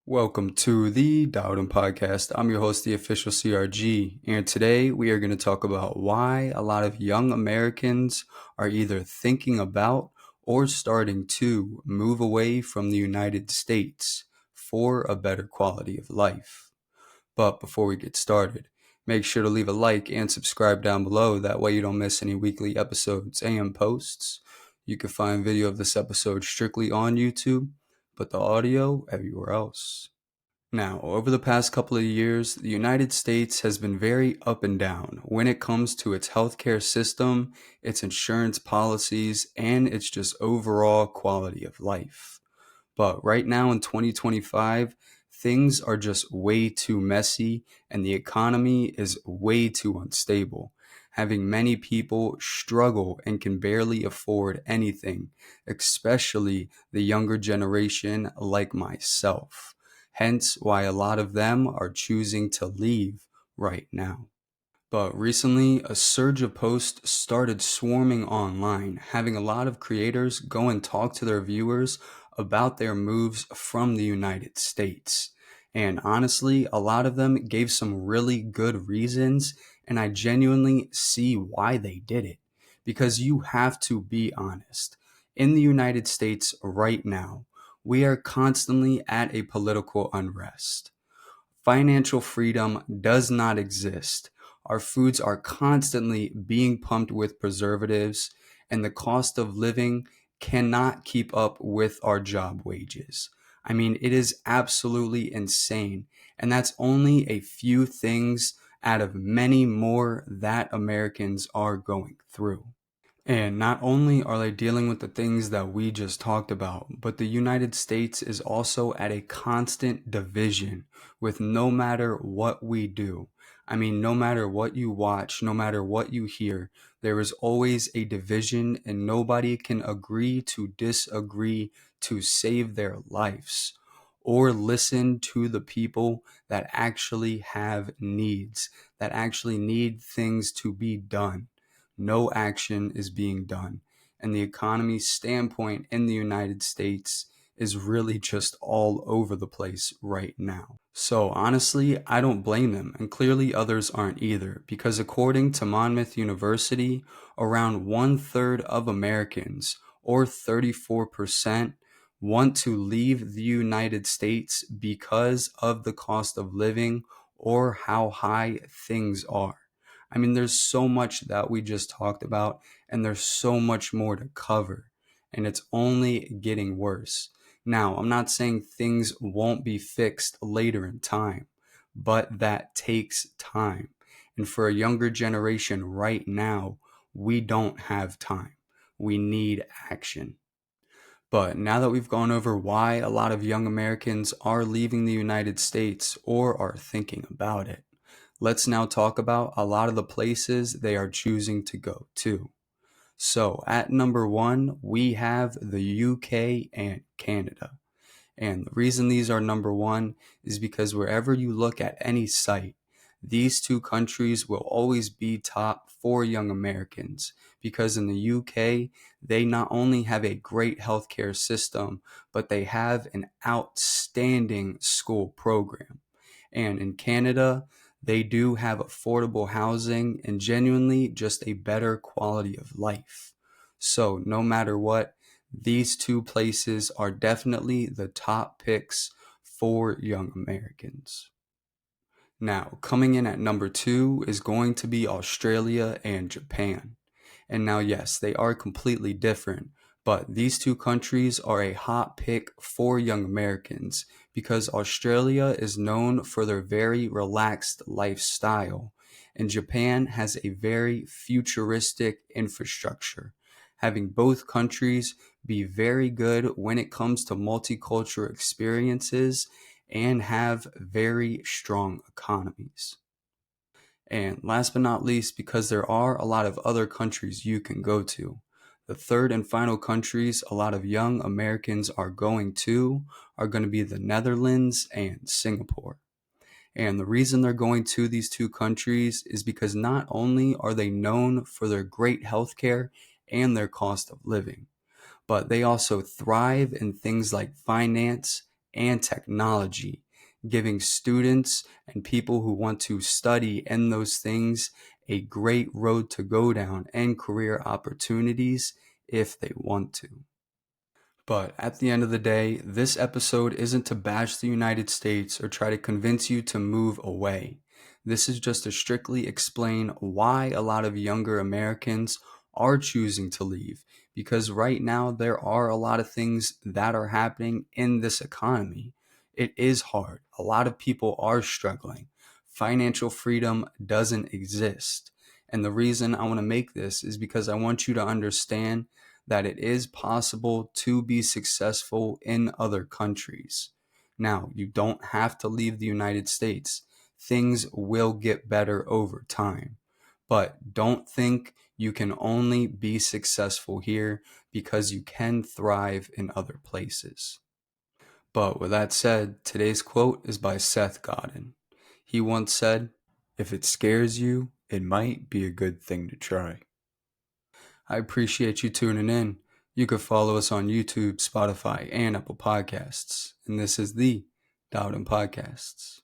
Welcome to the Dowden Podcast. I'm your host, the official CRG, and today we are going to talk about why a lot of young Americans are either thinking about or starting to move away from the United States for a better quality of life. But before we get started, make sure to leave a like and subscribe down below. That way you don't miss any weekly episodes and posts. You can find video of this episode strictly on YouTube, but the audio everywhere else. Now, over the past couple of years, the United States has been very up and down when it comes to its healthcare system, its insurance policies, and its just overall quality of life. But right now in 2025, things are just way too messy and the economy is way too unstable, having many people struggle and can barely afford anything, especially the younger generation like myself. Hence why a lot of them are choosing to leave right now. But recently, a surge of posts started swarming online, having a lot of creators go and talk to their viewers about their moves from the United States. And honestly, a lot of them gave some really good reasons, and I genuinely see why they did it. Because you have to be honest. In the United States right now, we are constantly at a political unrest. Financial freedom does not exist. Our foods are constantly being pumped with preservatives, and the cost of living cannot keep up with our job wages. I mean, it is absolutely insane. And that's only a few things out of many more that Americans are going through. And not only are they dealing with the things that we just talked about, but the United States is also at a constant division with no matter what we do. I mean, no matter what you watch, no matter what you hear, there is always a division and nobody can agree to disagree to save their lives or listen to the people that actually have needs, that actually need things to be done. No action is being done. And the economy standpoint in the United States is really just all over the place right now. So honestly, I don't blame them, and clearly others aren't either, because according to Monmouth University, around 1/3 of Americans, or 34%, want to leave the United States because of the cost of living or how high things are. I mean, there's so much that we just talked about, and there's so much more to cover, and it's only getting worse. Now, I'm not saying things won't be fixed later in time, but that takes time. And for a younger generation right now, we don't have time. We need action. But now that we've gone over why a lot of young Americans are leaving the United States or are thinking about it, let's now talk about a lot of the places they are choosing to go to. So at number one, we have the UK and Canada. And the reason these are number one is because wherever you look at any site, these two countries will always be top for young Americans because in the UK, they not only have a great healthcare system, but they have an outstanding school program. And in Canada, they do have affordable housing and genuinely just a better quality of life. So no matter what, these two places are definitely the top picks for young Americans. Now, coming in at number two is going to be Australia and Japan. And now, yes, they are completely different, but these two countries are a hot pick for young Americans because Australia is known for their very relaxed lifestyle, and Japan has a very futuristic infrastructure, having both countries be very good when it comes to multicultural experiences and have very strong economies. And last but not least, because there are a lot of other countries you can go to, the third and final countries a lot of young Americans are going to are going to be the Netherlands and Singapore. And the reason they're going to these two countries is because not only are they known for their great healthcare and their cost of living, but they also thrive in things like finance and technology, giving students and people who want to study in those things a great road to go down and career opportunities if they want to. But at the end of the day, this episode isn't to bash the United States or try to convince you to move away. This is just to strictly explain why a lot of younger Americans are choosing to leave. Because right now, there are a lot of things that are happening in this economy. It is hard. A lot of people are struggling. Financial freedom doesn't exist. And the reason I want to make this is because I want you to understand that it is possible to be successful in other countries. Now, you don't have to leave the United States. Things will get better over time. But don't think you can only be successful here because you can thrive in other places. But with that said, today's quote is by Seth Godin. He once said, "If it scares you, it might be a good thing to try." I appreciate you tuning in. You can follow us on YouTube, Spotify, and Apple Podcasts. And this is the Dowden Podcasts.